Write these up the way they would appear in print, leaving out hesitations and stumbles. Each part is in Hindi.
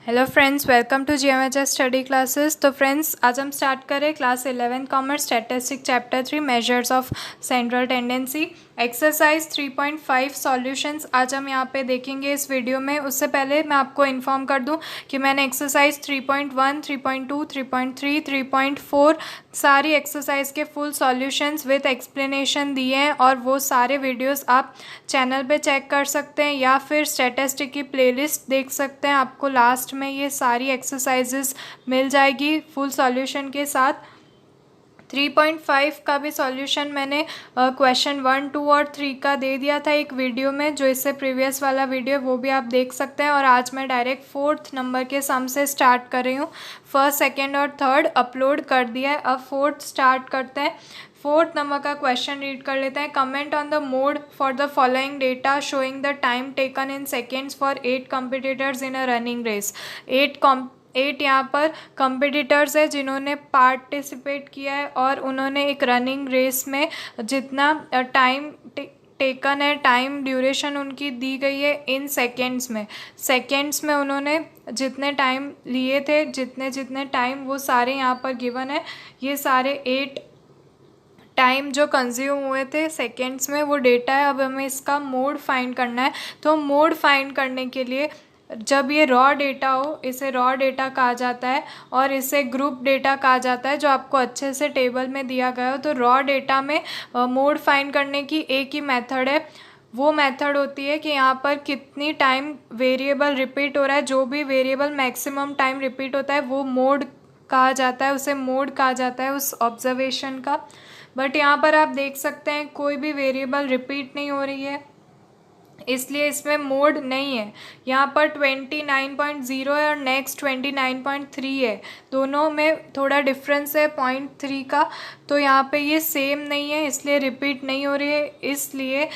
Hello friends, welcome to GMHS study classes. तो फ्रेंड्स, आज हम स्टार्ट करें class 11 commerce statistic chapter 3 measures of central tendency exercise 3.5 solutions आज हम यहाँ पे देखेंगे इस वीडियो में। उससे पहले मैं आपको इन्फॉर्म कर दूँ कि मैंने एक्सरसाइज 3.1, 3.2, 3.3, 3.4 सारी एक्सरसाइज के फुल सॉल्यूशंस विद एक्सप्लेनेशन दिए हैं और वो सारे वीडियोस आप चैनल पे चेक कर सकते हैं या फिर स्टैटिस्टिक की प्लेलिस्ट देख सकते हैं। आपको लास्ट में ये सारी एक्सरसाइजेस मिल जाएगी फुल सॉल्यूशन के साथ। 3.5 का भी सॉल्यूशन मैंने क्वेश्चन 1, 2 और 3 का दे दिया था एक वीडियो में, जो इससे प्रीवियस वाला वीडियो वो भी आप देख सकते हैं। और आज मैं डायरेक्ट 4th नंबर के सम से स्टार्ट कर रही हूँ। फर्स्ट, सेकेंड और थर्ड अपलोड कर दिया है, अब 4th स्टार्ट करते हैं। 4th नंबर का क्वेश्चन रीड कर लेते हैं। Comment on the mode for the following data showing the time taken in seconds for 8 competitors in a running race. 8 यहाँ पर कॉम्पिटिटर्स है जिन्होंने पार्टिसिपेट किया है और उन्होंने एक रनिंग रेस में जितना टाइम टेकन है, टाइम ड्यूरेशन उनकी दी गई है इन सेकेंड्स में उन्होंने जितने टाइम लिए थे, जितने टाइम वो सारे यहाँ पर गिवन है। ये सारे 8 टाइम जो कंज्यूम हुए थे सेकेंड्स में वो डेटा है। अब हमें इसका मोड फाइंड करना है। तो मोड फाइंड करने के लिए जब ये रॉ डेटा हो, इसे रॉ डेटा कहा जाता है और इसे ग्रुप डेटा कहा जाता है, जो आपको अच्छे से टेबल में दिया गया हो। तो रॉ डेटा में मोड फाइंड करने की एक ही मेथड है, वो मेथड होती है कि यहाँ पर कितनी टाइम वेरिएबल रिपीट हो रहा है। जो भी वेरिएबल मैक्सिमम टाइम रिपीट होता है वो मोड कहा जाता है, उसे मोड कहा जाता है उस ऑब्जर्वेशन का। बट यहाँ पर आप देख सकते हैं कोई भी वेरिएबल रिपीट नहीं हो रही है, इसलिए इसमें मोड नहीं है। यहाँ पर 29.0 है और नेक्स्ट 29.3 है, दोनों में थोड़ा डिफरेंस है 0.3 का। तो यहाँ पे ये सेम नहीं है, इसलिए रिपीट नहीं हो रही है। इसलिए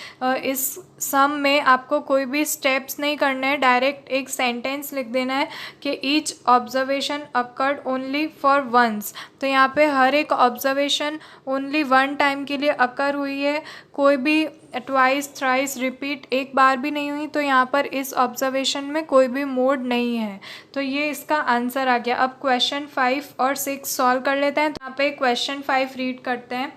इस सम में आपको कोई भी स्टेप्स नहीं करने हैं, डायरेक्ट एक सेंटेंस लिख देना है कि each observation occurred only for once. तो यहाँ पे हर एक ऑब्जर्वेशन ओनली 1 टाइम के लिए अकर हुई है, कोई भी ट्वाइस थ्राइस रिपीट एक बार भी नहीं हुई। तो यहाँ पर इस ऑब्जर्वेशन में कोई भी मोड नहीं है। तो ये इसका आंसर आ गया। अब क्वेश्चन 5 और 6 सॉल्व कर लेते हैं। तो यहाँ पे क्वेश्चन 5 रीड करते हैं।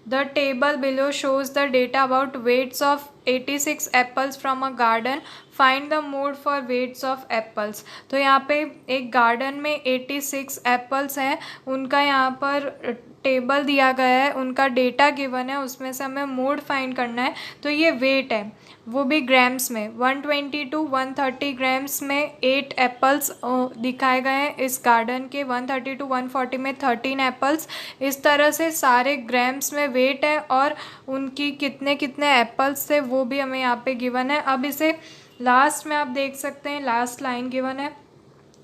The table below shows the data about weights of 86 apples from a garden, find the mode for weights of apples. तो यहाँ पे एक गार्डन में 86 एप्पल्स हैं, उनका यहाँ पर टेबल दिया गया है, उनका डेटा गिवन है, उसमें से हमें मोड फाइंड करना है। तो ये वेट है, वो भी ग्राम्स में। 120 to 130 ग्राम्स में 8 एप्पल्स दिखाए गए हैं इस गार्डन के। 130 to 140 में 13 एप्पल्स। इस तरह से सारे ग्राम्स में वेट है और उनकी कितने एप्पल्स थे वो भी हमें यहाँ पे गिवन है। अब इसे लास्ट में आप देख सकते हैं, लास्ट लाइन गिवन है,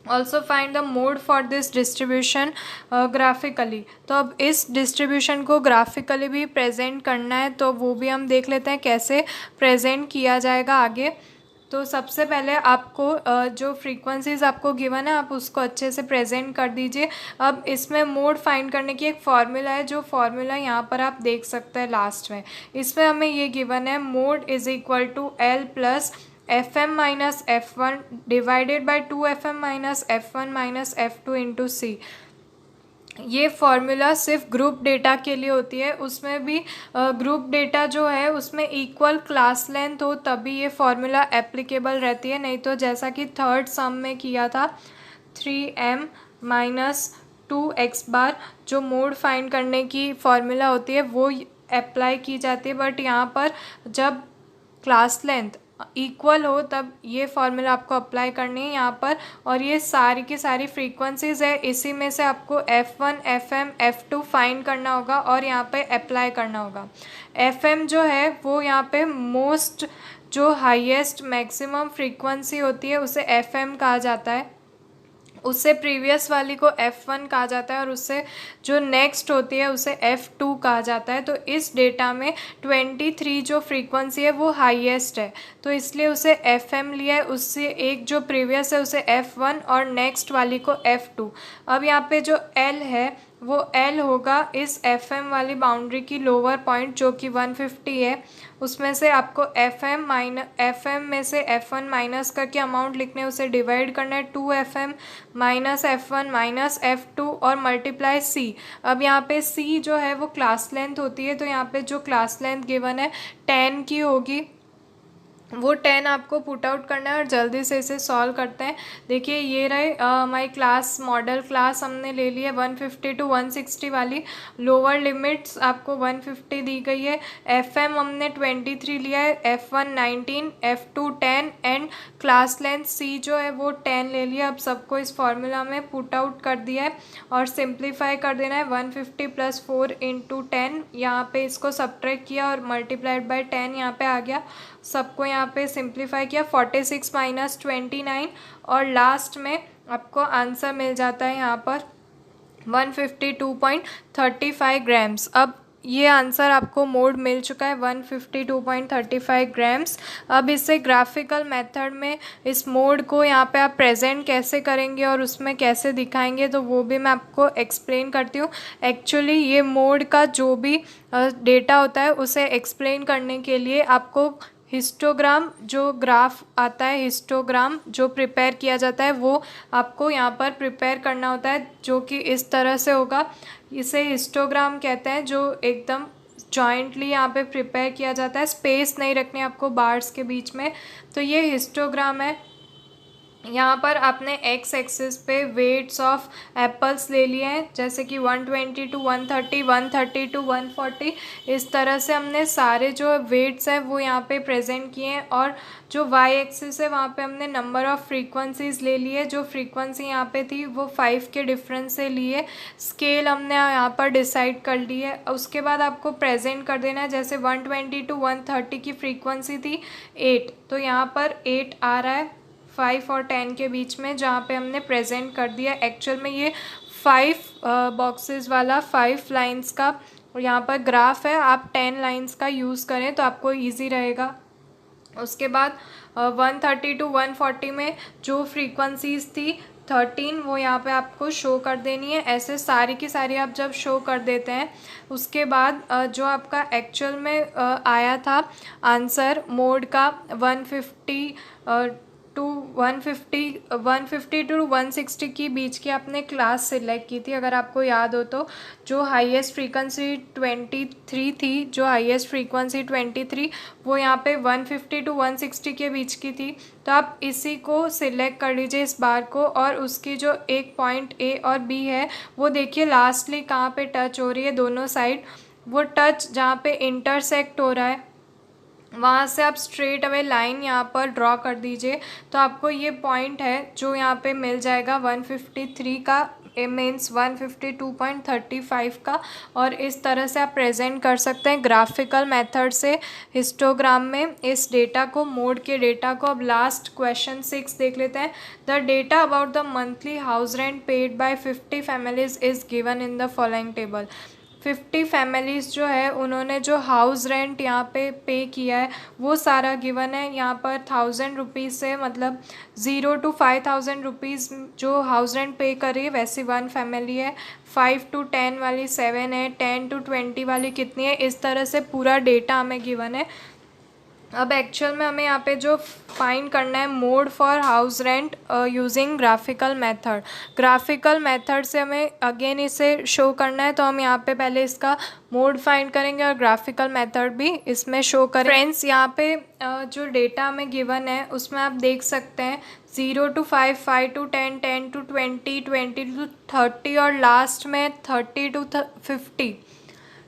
also find the mode for this distribution graphically. तो अब इस डिस्ट्रीब्यूशन को ग्राफिकली भी प्रेजेंट करना है, तो वो भी हम देख लेते हैं कैसे प्रेजेंट किया जाएगा आगे। तो सबसे पहले आपको जो फ्रीक्वेंसीज आपको गिवन है आप उसको अच्छे से प्रेजेंट कर दीजिए। अब इसमें मोड फाइंड करने की एक फार्मूला है, जो फार्मूला यहाँ पर आप देख सकते हैं लास्ट में। इसमें हमें ये गिवन है, mode is equal to L plus Fm minus F1 divided by 2Fm minus F1 minus F2 into C। ये फॉर्मूला सिर्फ ग्रुप डेटा के लिए होती है, उसमें भी ग्रुप डेटा जो है उसमें इक्वल क्लास लेंथ हो तभी ये फॉर्मूला एप्लीकेबल रहती है। नहीं तो जैसा कि थर्ड सम में किया था, 3m माइनस 2x बार जो मोड फाइंड करने की फॉर्मूला होती है वो अप्लाई की जाती है। बट यहाँ पर जब क्लास लेंथ इक्वल हो तब ये फॉर्मूला आपको अप्लाई करनी है यहाँ पर। और ये सारी की सारी फ्रीक्वेंसीज है, इसी में से आपको F1, Fm, F2 फाइंड करना होगा और यहाँ पे अप्लाई करना होगा। Fm जो है वो यहाँ पे मोस्ट जो हाईएस्ट मैक्सिमम फ्रीक्वेंसी होती है उसे Fm कहा जाता है, उससे प्रीवियस वाली को F1 कहा जाता है और उससे जो नेक्स्ट होती है उसे F2 कहा जाता है। तो इस डेटा में 23 जो फ्रीक्वेंसी है वो हाईएस्ट है, तो इसलिए उसे Fm लिया है, उससे एक जो प्रीवियस है उसे F1 और नेक्स्ट वाली को F2। अब यहाँ पे जो L है वो L होगा इस Fm वाली बाउंड्री की लोअर पॉइंट जो कि 150 है, उसमें से आपको एफ एम में से F1 माइनस करके अमाउंट लिखने है, उसे डिवाइड करना है 2FM minus F1 minus F2 और मल्टीप्लाई C। अब यहाँ पे C जो है वो क्लास लेंथ होती है, तो यहाँ पे जो क्लास लेंथ गिवन है 10 की होगी, वो 10 आपको पुट आउट करना है और जल्दी से इसे सॉल्व करते हैं। देखिए ये रहे हमारी क्लास, मॉडल क्लास हमने ले ली है 150 to 160 वाली। लोअर लिमिट्स आपको 150 दी गई है। FM हमने 23 लिया है, F1 19, F2 10 and class length C जो है वो 10 ले लिया। अब सबको इस फॉर्मूला में पुट आउट कर दिया है और सिंप्लीफाई कर देना है। 150 + 4 × 10, यहाँ पे इसको सब्ट्रैक्ट किया और मल्टीप्लाइड बाय 10 यहाँ पे आ गया। सबको यहाँ पे सिंप्लीफाई किया, 46 - 29 और लास्ट में आपको आंसर मिल जाता है यहाँ पर 152.35 ग्राम्स। अब ये आंसर आपको मोड मिल चुका है 152.35 ग्राम्स। अब इसे ग्राफिकल मेथड में इस मोड को यहाँ पे आप प्रेजेंट कैसे करेंगे और उसमें कैसे दिखाएंगे, तो वो भी मैं आपको एक्सप्लेन करती हूँ। एक्चुअली ये मोड का जो भी डेटा होता है उसे एक्सप्लेन करने के लिए आपको हिस्टोग्राम, जो ग्राफ आता है हिस्टोग्राम जो प्रिपेयर किया जाता है, वो आपको यहाँ पर प्रिपेयर करना होता है, जो कि इस तरह से होगा। इसे हिस्टोग्राम कहते हैं, जो एकदम जॉइंटली यहाँ पे प्रिपेयर किया जाता है, स्पेस नहीं रखनी आपको बार्स के बीच में। तो ये हिस्टोग्राम है। यहाँ पर आपने एक्स एक्सिस पे वेट्स ऑफ एप्पल्स ले लिए हैं, जैसे कि 120 to 130, 130 to 140, इस तरह से हमने सारे जो वेट्स हैं वो यहाँ पे प्रेजेंट किए हैं। और जो वाई एक्सिस है वहाँ पे हमने नंबर ऑफ़ फ्रीक्वेंसीज ले लिए। जो फ्रीक्वेंसी यहाँ पे थी वो 5 के डिफरेंस से लिए। स्केल हमने यहाँ पर डिसाइड कर ली है। उसके बाद आपको प्रेजेंट कर देना है, जैसे 120 to 130 की फ्रीक्वेंसी थी 8, तो यहाँ पर 8 आ रहा है 5 और 10 के बीच में, जहाँ पे हमने प्रेजेंट कर दिया। एक्चुअल में ये 5 बॉक्सेस वाला 5 लाइंस का और यहाँ पर ग्राफ है। आप 10 लाइंस का यूज़ करें तो आपको इजी रहेगा। उसके बाद 130 to 140 में जो फ्रीक्वेंसीज थी 13, वो यहाँ पे आपको शो कर देनी है। ऐसे सारी की सारी आप जब शो कर देते हैं, उसके बाद जो आपका एक्चुअल में आया था आंसर मोड का 150 to 160 की बीच की आपने क्लास सिलेक्ट की थी, अगर आपको याद हो तो। जो हाईएस्ट फ्रीक्वेंसी 23 थी, जो हाईएस्ट फ्रीक्वेंसी 23 वो यहाँ पे 150 to 160 के बीच की थी। तो आप इसी को सिलेक्ट कर लीजिए, इस बार को, और उसकी जो एक पॉइंट A और B है वो देखिए लास्टली कहाँ पे टच हो रही है, दोनों साइड। वो टच जहाँ पे इंटरसेक्ट हो रहा है वहाँ से आप स्ट्रेट अवे लाइन यहाँ पर ड्रॉ कर दीजिए, तो आपको ये पॉइंट है जो यहाँ पे मिल जाएगा 153 का, मीन्स 152.35 का। और इस तरह से आप प्रेजेंट कर सकते हैं ग्राफिकल मेथड से हिस्टोग्राम में इस डेटा को, मोड के डेटा को। अब लास्ट क्वेश्चन 6 देख लेते हैं। The data about the monthly house rent paid by 50 families is given in the following table. 50 families जो है उन्होंने जो हाउस रेंट यहाँ पे किया है वो सारा गिवन है। यहाँ पर 1000 रुपीज़ से, मतलब 0 to 5000 रुपीज़ जो हाउस रेंट पे करी, वैसी 1 फैमिली है। 5 to 10 वाली 7 है, 10 to 20 वाली कितनी है, इस तरह से पूरा डेटा हमें गिवन है। अब एक्चुअल में हमें यहाँ पे जो फाइंड करना है mode for house rent using graphical method. Graphical method से हमें अगेन इसे शो करना है, तो हम यहाँ पे पहले इसका मोड फाइंड करेंगे और ग्राफिकल मेथड भी इसमें शो करें। फ्रेंड्स, यहाँ पे जो डेटा हमें गिवन है उसमें आप देख सकते हैं 0 to 5, 5 to 10, 10 to 20, 20 to 30 और लास्ट में 30 to 50,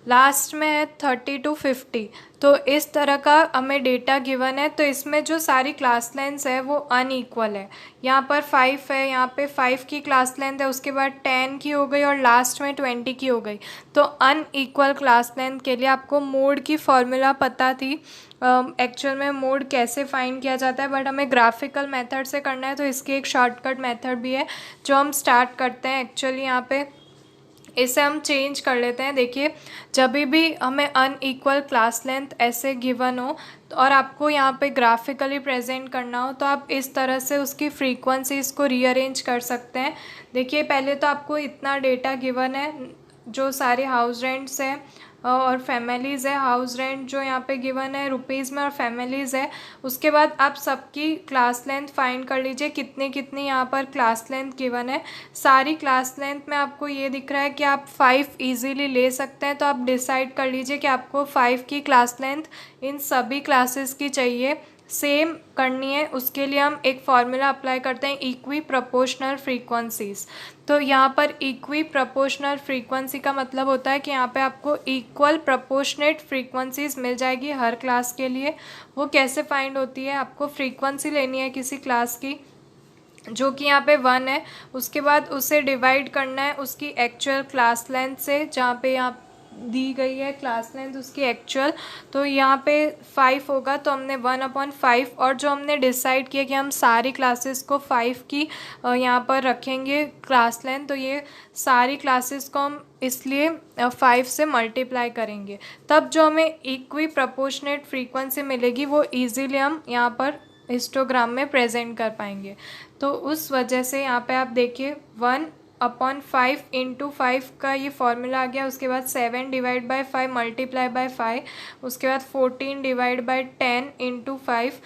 लास्ट में है 30 to 50। तो इस तरह का हमें डेटा गिवन है। तो इसमें जो सारी क्लास लेंथ है वो अनईक्वल है। यहाँ पर 5 है, यहाँ पे 5 की क्लास लेंथ है, उसके बाद 10 की हो गई और लास्ट में 20 की हो गई। तो अनईक्वल क्लास लेंथ के लिए आपको मोड की फॉर्मूला पता थी, एक्चुअल में मोड कैसे फाइंड किया जाता है, बट हमें ग्राफिकल मेथड से करना है। तो इसकी एक शॉर्टकट मेथड भी है जो हम स्टार्ट करते हैं। एक्चुअली यहाँ पे इसे हम चेंज कर लेते हैं। देखिए, जब भी हमें अनईक्वल क्लास लेंथ ऐसे गिवन हो और आपको यहाँ पे ग्राफिकली प्रेजेंट करना हो, तो आप इस तरह से उसकी फ्रीक्वेंसीज़ को रीअरेंज कर सकते हैं। देखिए, पहले तो आपको इतना डेटा गिवन है, जो सारे हाउस रेंट्स हैं और फैमिलीज़ है। हाउस रेंट जो यहाँ पे गिवन है रुपीज़ में और फैमिलीज़ है। उसके बाद आप सबकी क्लास लेंथ फाइंड कर लीजिए, कितनी कितनी यहाँ पर क्लास लेंथ गिवन है। सारी क्लास लेंथ में आपको ये दिख रहा है कि आप 5 इजीली ले सकते हैं, तो आप डिसाइड कर लीजिए कि आपको 5 की क्लास लेंथ इन सभी क्लासेस की चाहिए, सेम करनी है। उसके लिए हम एक फॉर्मूला अप्लाई करते हैं, इक्वी प्रोपोर्शनल फ्रीक्वेंसीज। तो यहाँ पर इक्वी प्रोपोर्शनल फ्रीक्वेंसी का मतलब होता है कि यहाँ पे आपको इक्वल प्रोपोर्शनेट फ्रीक्वेंसीज मिल जाएगी हर क्लास के लिए। वो कैसे फाइंड होती है, आपको फ्रीक्वेंसी लेनी है किसी क्लास की जो कि यहाँ पे 1 है, उसके बाद उसे डिवाइड करना है उसकी एक्चुअल क्लास लेंथ से, जहाँ पे यहाँ दी गई है क्लास लेंथ उसकी एक्चुअल। तो यहाँ पे 5 होगा, तो हमने 1/5, और जो हमने डिसाइड किया कि हम सारी क्लासेस को 5 की यहाँ पर रखेंगे क्लास लेंथ, तो ये सारी क्लासेस को हम इसलिए 5 से मल्टीप्लाई करेंगे, तब जो हमें इक्वी प्रोपोर्शनेट फ्रीक्वेंसी मिलेगी वो ईजीली हम यहाँ पर हिस्टोग्राम में प्रेजेंट कर पाएंगे। तो उस वजह से यहाँ पे आप देखिए 1/5 × 5 का ये फॉर्मूला आ गया। उसके बाद 7 डिवाइड बाई 5 मल्टीप्लाई बाई 5, उसके बाद 14 डिवाइड बाई 10 × 5।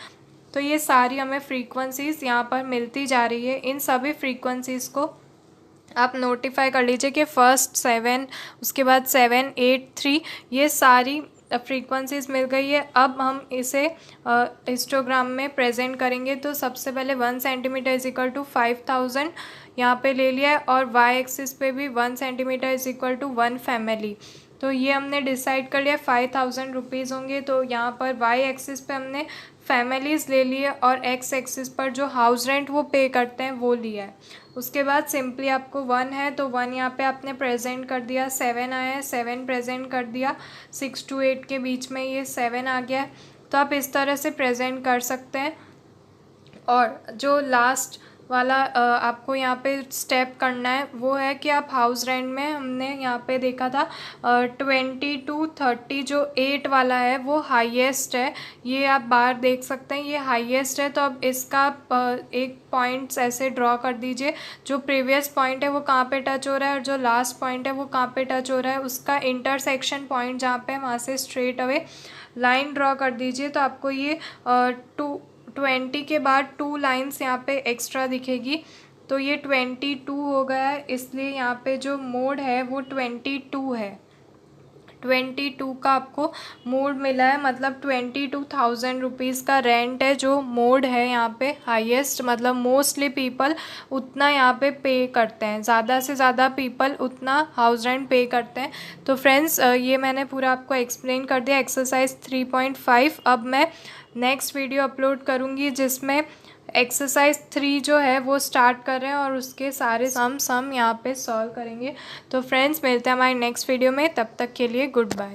तो ये सारी हमें फ्रीक्वेंसीज़ यहाँ पर मिलती जा रही है। इन सभी फ्रीक्वेंसीज़ को आप नोटिफाई कर लीजिए कि फर्स्ट 7, उसके बाद 7, 8, 3, ये सारी फ्रीक्वेंसीज मिल गई है। अब हम इसे हिस्टोग्राम में प्रेजेंट करेंगे। तो सबसे पहले 1 सेंटीमीटर = 5000 यहाँ पे ले लिया है, और वाई एक्सिस पे भी 1 सेंटीमीटर = 1 फैमिली। तो ये हमने डिसाइड कर लिया 5000 रुपीज़ होंगे। तो यहाँ पर वाई एक्सिस पे हमने फैमिलीज़ ले लिए और एक्स एक्सिस पर जो हाउस रेंट वो पे करते हैं वो लिया है। उसके बाद सिंपली आपको 1 है तो 1 यहाँ पे आपने प्रेजेंट कर दिया, 7 आया है 7 प्रेजेंट कर दिया, 6 to 8 के बीच में ये 7 आ गया है। तो आप इस तरह से प्रेजेंट कर सकते हैं। और जो लास्ट वाला आपको यहाँ पे स्टेप करना है वो है कि आप हाउस रेंट में हमने यहाँ पे देखा था 20 to 30, जो 8 वाला है वो हाईएस्ट है। ये आप बाहर देख सकते हैं, ये हाईएस्ट है। तो अब इसका एक पॉइंट्स ऐसे ड्रॉ कर दीजिए, जो प्रीवियस पॉइंट है वो कहाँ पे टच हो रहा है और जो लास्ट पॉइंट है वो कहाँ पे टच हो रहा है, उसका इंटरसेक्शन पॉइंट जहाँ पे वहाँ से स्ट्रेट अवे लाइन ड्रॉ कर दीजिए। तो आपको ये 20 के बाद 2 लाइन्स यहाँ पे एक्स्ट्रा दिखेगी। तो ये 22 हो गया है, इसलिए यहाँ पे जो मोड है वो 22 है। 22 का आपको मोड मिला है, मतलब 22,000 रुपीज़ का रेंट है जो मोड है यहाँ पे हाईएस्ट। मतलब मोस्टली पीपल उतना यहाँ पे पे करते हैं, ज़्यादा से ज़्यादा पीपल उतना हाउस रेंट पे करते हैं। तो फ्रेंड्स ये मैंने पूरा आपको एक्सप्लेन कर दिया एक्सरसाइज 3.5। अब मैं नेक्स्ट वीडियो अपलोड करूँगी जिसमें एक्सरसाइज 3 जो है वो स्टार्ट कर रहे हैं और उसके सारे सम यहाँ पे सॉल्व करेंगे। तो फ्रेंड्स मिलते हैं हमारी नेक्स्ट वीडियो में, तब तक के लिए गुड बाय।